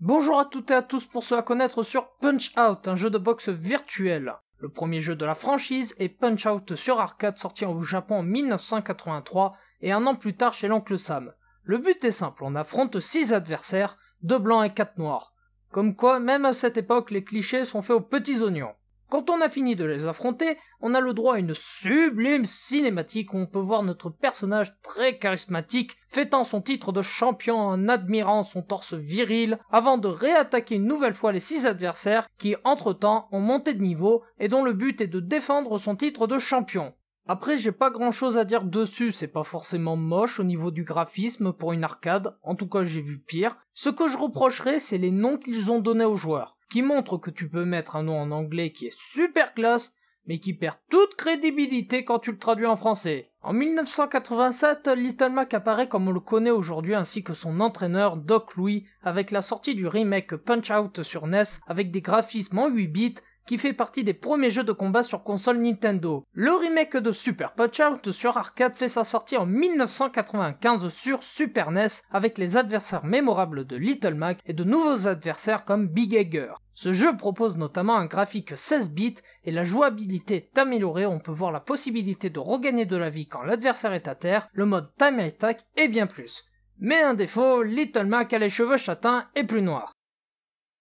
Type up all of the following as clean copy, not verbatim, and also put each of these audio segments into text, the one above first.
Bonjour à toutes et à tous pour ceux à connaître sur Punch-Out, un jeu de boxe virtuel. Le premier jeu de la franchise est Punch-Out sur arcade sorti au Japon en 1983 et un an plus tard chez l'oncle Sam. Le but est simple, on affronte 6 adversaires, 2 blancs et 4 noirs. Comme quoi, même à cette époque, les clichés sont faits aux petits oignons. Quand on a fini de les affronter, on a le droit à une sublime cinématique où on peut voir notre personnage très charismatique fêtant son titre de champion en admirant son torse viril avant de réattaquer une nouvelle fois les 6 adversaires qui, entre-temps, ont monté de niveau et dont le but est de défendre son titre de champion. Après, j'ai pas grand chose à dire dessus, c'est pas forcément moche au niveau du graphisme pour une arcade, en tout cas j'ai vu pire. Ce que je reprocherais, c'est les noms qu'ils ont donnés aux joueurs, qui montrent que tu peux mettre un nom en anglais qui est super classe, mais qui perd toute crédibilité quand tu le traduis en français. En 1987, Little Mac apparaît comme on le connaît aujourd'hui ainsi que son entraîneur Doc Louie avec la sortie du remake Punch-Out sur NES avec des graphismes en 8 bits qui fait partie des premiers jeux de combat sur console Nintendo. Le remake de Super Punch-Out sur arcade fait sa sortie en 1995 sur Super NES avec les adversaires mémorables de Little Mac et de nouveaux adversaires comme Big Egger. Ce jeu propose notamment un graphique 16 bits et la jouabilité est améliorée, on peut voir la possibilité de regagner de la vie quand l'adversaire est à terre, le mode Time Attack et bien plus. Mais un défaut, Little Mac a les cheveux châtains et plus noirs.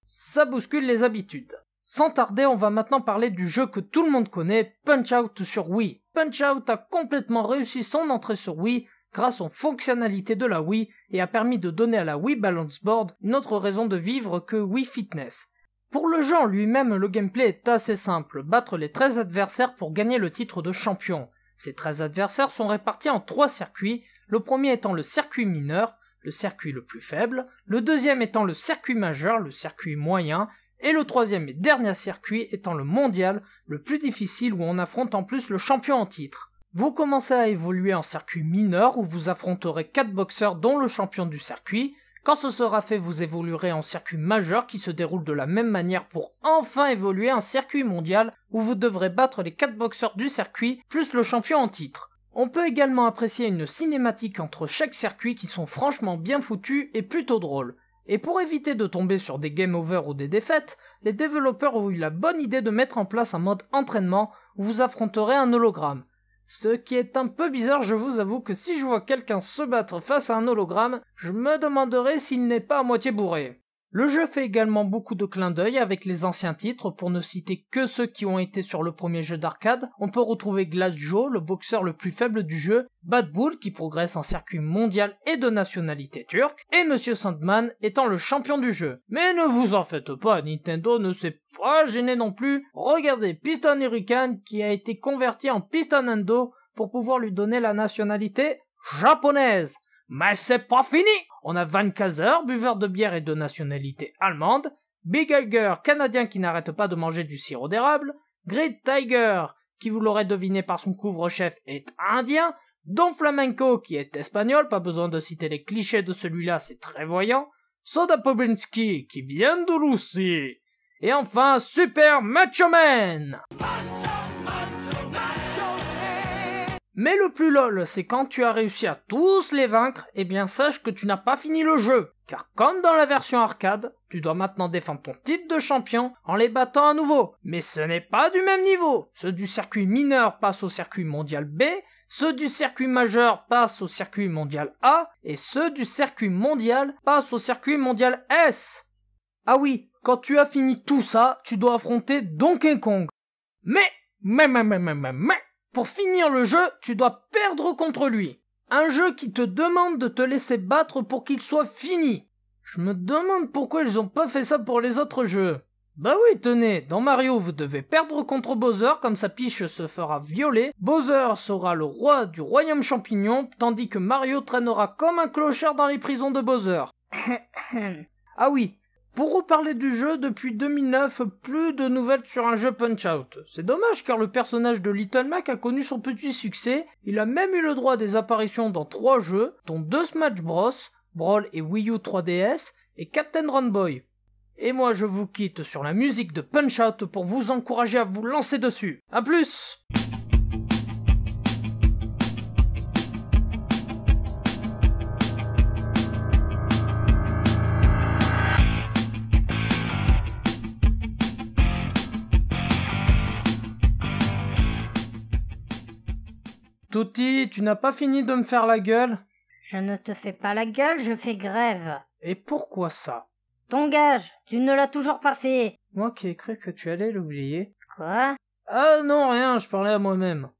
Ça bouscule les habitudes. Sans tarder, on va maintenant parler du jeu que tout le monde connaît, Punch-Out sur Wii. Punch-Out a complètement réussi son entrée sur Wii grâce aux fonctionnalités de la Wii et a permis de donner à la Wii Balance Board une autre raison de vivre que Wii Fitness. Pour le jeu en lui-même, le gameplay est assez simple, battre les 13 adversaires pour gagner le titre de champion. Ces 13 adversaires sont répartis en 3 circuits, le premier étant le circuit mineur, le circuit le plus faible, le deuxième étant le circuit majeur, le circuit moyen, et le troisième et dernier circuit étant le mondial, le plus difficile où on affronte en plus le champion en titre. Vous commencez à évoluer en circuit mineur où vous affronterez 4 boxeurs dont le champion du circuit. Quand ce sera fait, vous évoluerez en circuit majeur qui se déroule de la même manière pour enfin évoluer en circuit mondial où vous devrez battre les 4 boxeurs du circuit plus le champion en titre. On peut également apprécier une cinématique entre chaque circuit qui sont franchement bien foutus et plutôt drôles. Et pour éviter de tomber sur des game over ou des défaites, les développeurs ont eu la bonne idée de mettre en place un mode entraînement où vous affronterez un hologramme. Ce qui est un peu bizarre, je vous avoue que si je vois quelqu'un se battre face à un hologramme, je me demanderai s'il n'est pas à moitié bourré. Le jeu fait également beaucoup de clins d'œil avec les anciens titres, pour ne citer que ceux qui ont été sur le premier jeu d'arcade. On peut retrouver Glass Joe, le boxeur le plus faible du jeu, Bad Bull qui progresse en circuit mondial et de nationalité turque, et Monsieur Sandman étant le champion du jeu. Mais ne vous en faites pas, Nintendo ne s'est pas gêné non plus. Regardez Piston Hurricane qui a été converti en Piston Endo pour pouvoir lui donner la nationalité japonaise. Mais c'est pas fini! On a Van Kaiser, buveur de bière et de nationalité allemande, Big Egger, canadien qui n'arrête pas de manger du sirop d'érable, Great Tiger, qui vous l'aurez deviné par son couvre-chef est indien, Don Flamenco qui est espagnol, pas besoin de citer les clichés de celui-là, c'est très voyant, Soda Popinski qui vient de Russie, et enfin Super Macho Man! Mais le plus lol, c'est quand tu as réussi à tous les vaincre, eh bien sache que tu n'as pas fini le jeu. Car comme dans la version arcade, tu dois maintenant défendre ton titre de champion en les battant à nouveau. Mais ce n'est pas du même niveau. Ceux du circuit mineur passent au circuit mondial B, ceux du circuit majeur passent au circuit mondial A, et ceux du circuit mondial passent au circuit mondial S. Ah oui, quand tu as fini tout ça, tu dois affronter Donkey Kong. Mais pour finir le jeu, tu dois perdre contre lui. Un jeu qui te demande de te laisser battre pour qu'il soit fini. Je me demande pourquoi ils ont pas fait ça pour les autres jeux. Bah oui, tenez, dans Mario, vous devez perdre contre Bowser, comme sa piche se fera violer. Bowser sera le roi du royaume champignon, tandis que Mario traînera comme un clochard dans les prisons de Bowser. Ah oui. Pour reparler du jeu, depuis 2009, plus de nouvelles sur un jeu Punch-Out. C'est dommage car le personnage de Little Mac a connu son petit succès, il a même eu le droit à des apparitions dans 3 jeux, dont 2 Smash Bros, Brawl et Wii U 3DS, et Captain Run Boy. Et moi je vous quitte sur la musique de Punch-Out pour vous encourager à vous lancer dessus. A plus! Touti, tu n'as pas fini de me faire la gueule? Je ne te fais pas la gueule, je fais grève. Et pourquoi ça? Ton gage, tu ne l'as toujours pas fait. Moi qui ai cru que tu allais l'oublier. Quoi? Ah non, rien, je parlais à moi-même.